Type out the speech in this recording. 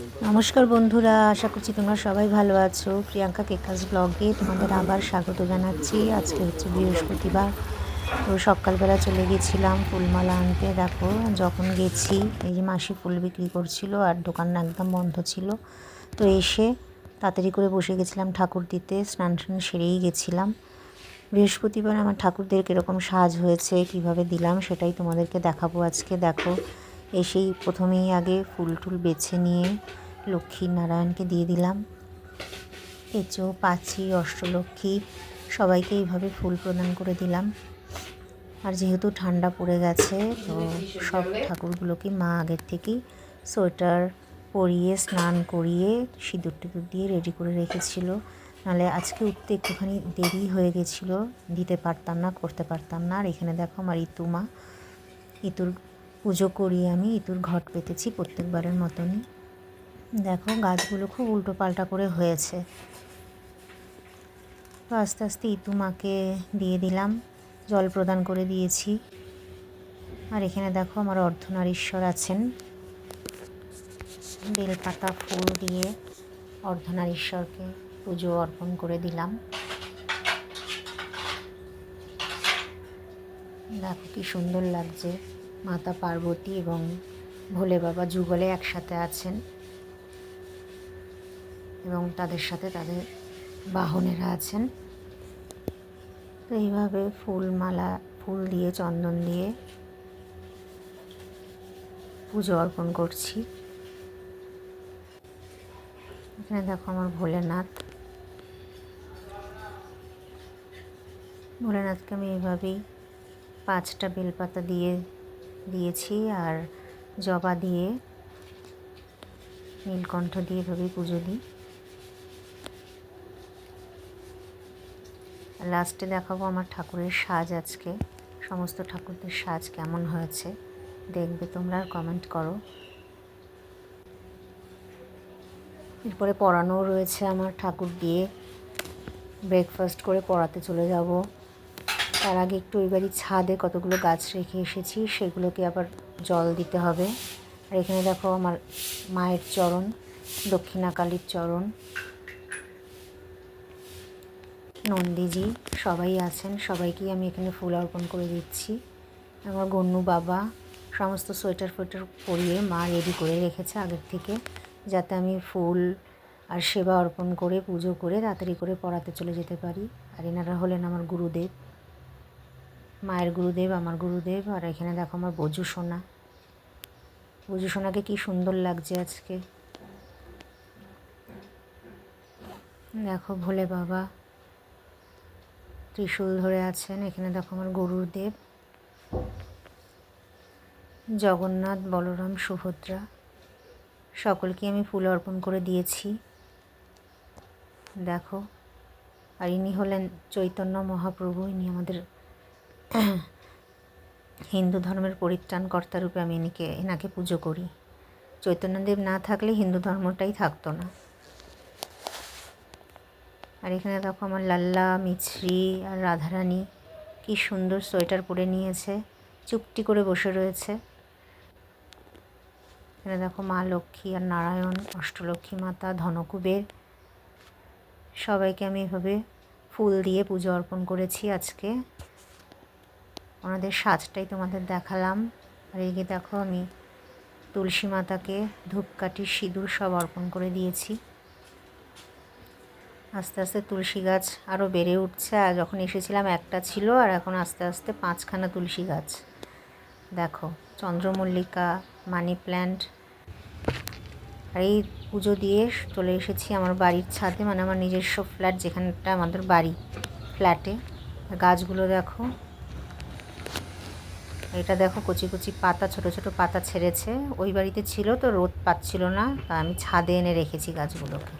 নমস্কার বন্ধুরা, আশা করছি তোমরা সবাই ভালো আছো। প্রিয়াঙ্কা কেকাস ব্লগে তোমাদের আবার স্বাগত জানাচ্ছি। আজকে হচ্ছে বৃহস্পতিবার, তো সকালবেলা চলে গেছিলাম ফুলমালা আনতে। দেখো যখন গেছি, এই যে মাসি ফুল বিক্রি করছিল আর দোকান একদম বন্ধ ছিল। তো এসে তাড়াতাড়ি করে বসে গেছিলাম ঠাকুর দিতে। স্নান সেরেই গেছিলাম। বৃহস্পতিবার আমার ঠাকুরদের কীরকম সাজ হয়েছে, কিভাবে দিলাম সেটাই তোমাদেরকে দেখাবো আজকে। দেখো এসেই প্রথমেই আগে ফুল টুল বেছে নিয়ে লক্ষ্মী নারায়ণকে দিয়ে দিলাম। কেঁচো, পাঁচি, অষ্টলক্ষ্মী সবাইকে এইভাবে ফুল প্রদান করে দিলাম। আর যেহেতু ঠান্ডা পড়ে গেছে, তো সব ঠাকুরগুলোকে মা আগের থেকেই সোয়েটার পরিয়ে স্নান করিয়ে সিঁদুর টিঁদুর দিয়ে রেডি করে রেখেছিল। নাহলে আজকে উঠতে একটুখানি দেরি হয়ে গেছিলো, দিতে পারতাম না, করতে পারতাম না। আর এখানে দেখো আমার ইতুমা, ইতুর পুজো করিয়ে আমি ইতুর ঘট পেতেছি প্রত্যেকবারের মতনই। দেখো গাছগুলো খুব উল্টো পাল্টা করে হয়েছে। তো আস্তে আস্তে ইতু মাকে দিয়ে দিলাম, জল প্রদান করে দিয়েছি। আর এখানে দেখো আমার অর্ধনারীশ্বর আছেন, বেলপাতা ফুল দিয়ে অর্ধনারীশ্বরকে পুজো অর্পণ করে দিলাম। দেখো কি সুন্দর লাগছে, মাতা পার্বতী এবং ভোলে বাবা যুগলে একসাথে আছেন এবং তাদের সাথে তাদের বাহনেরা আছেন। তো এইভাবে ফুলমালা, ফুল দিয়ে, চন্দন দিয়ে পুজো অর্পণ করছি। এখানে দেখো আমার ভোলেনাথকে আমি এইভাবেই 5টা বেলপাতা দিয়েছি আর জবা দিয়ে, নীলকণ্ঠ দিয়ে এভাবেই পুজো দিই। লাস্টে দেখাবো আমার ঠাকুরের সাজ। আজকে সমস্ত ঠাকুরদের সাজ কেমন হয়েছে দেখবে তোমরা, আর কমেন্ট করো। এরপরে পড়ানোও রয়েছে আমার, ঠাকুর দিয়ে ব্রেকফাস্ট করে পড়াতে চলে যাব। তার আগে একটু ওই বাড়ির ছাদে কতগুলো গাছ রেখে এসেছি, সেগুলোকে আবার জল দিতে হবে। আর এখানে দেখো আমার মায়ের চরণ, দক্ষিণাকালীর চরণ, নন্দীজি সবাই আছেন, সবাইকেই আমি এখানে ফুল অর্পণ করে দিচ্ছি। আমার গন্নু বাবা সমস্ত সোয়েটার ফোয়েটার পরিয়ে মা রেডি করে রেখেছে আগের থেকে, যাতে আমি ফুল আর সেবা অর্পণ করে পুজো করে তাড়াতাড়ি করে পড়াতে চলে যেতে পারি। আর এনারা হলেন আমার গুরুদেব, মায়ের গুরুদেব, আমার গুরুদেব। আর এখানে দেখো আমার বজু সোনা, বজু সোনাকে কী সুন্দর লাগছে আজকে। দেখো ভোলে বাবা ত্রিশূল ধরে আছেন। এখানে দেখো আমার গুরুদেব, জগন্নাথ, বলরাম, সুভদ্রা সকলকে আমি ফুল অর্পণ করে দিয়েছি। দেখো, আর ইনি হলেন চৈতন্য মহাপ্রভু, ইনি আমাদের হিন্দু ধর্মের পরিত্রাণকর্তা রূপে আমি এনাকে পুজো করি। চৈতন্যদেব না থাকলে হিন্দু ধর্মটাই থাকতো না। আর এখানে দেখো আমার লাল্লা, মিছরি আর রাধারানী কি সুন্দর সোয়েটার পরে নিয়েছে, চুপটি করে বসে রয়েছে। এখানে দেখো মা লক্ষ্মী আর নারায়ণ, অষ্টলক্ষ্মী মাতা, ধনকুবের সবাইকে আমি এভাবে ফুল দিয়ে পুজো অর্পণ করেছি আজকে। ওনাদের সাজটাই তোমাদের দেখালাম। আর এই যে দেখো আমি তুলসী মাতাকে ধূপকাঠি, সিঁদুর সব অর্পণ করে দিয়েছি। আস্তে আস্তে তুলসী গাছ আরও বেড়ে উঠছে। আর যখন এসেছিলাম একটা ছিল, আর এখন আস্তে আস্তে 5খানা তুলসী গাছ। দেখো চন্দ্রমল্লিকা, মানি প্ল্যান্ট। আর এই পুজো দিয়ে চলে এসেছি আমার বাড়ির ছাদে, মানে আমার নিজস্ব ফ্ল্যাট, যেখানটা আমাদের বাড়ি, ফ্ল্যাটে। গাছগুলো দেখো, এটা দেখো কচি কচি পাতা, ছোট ছোট পাতা ছেড়েছে। ওই বাড়িতে ছিল তো রোদ পাচ্ছিল না, তা আমি ছাদে এনে রেখেছি গাছগুলোকে।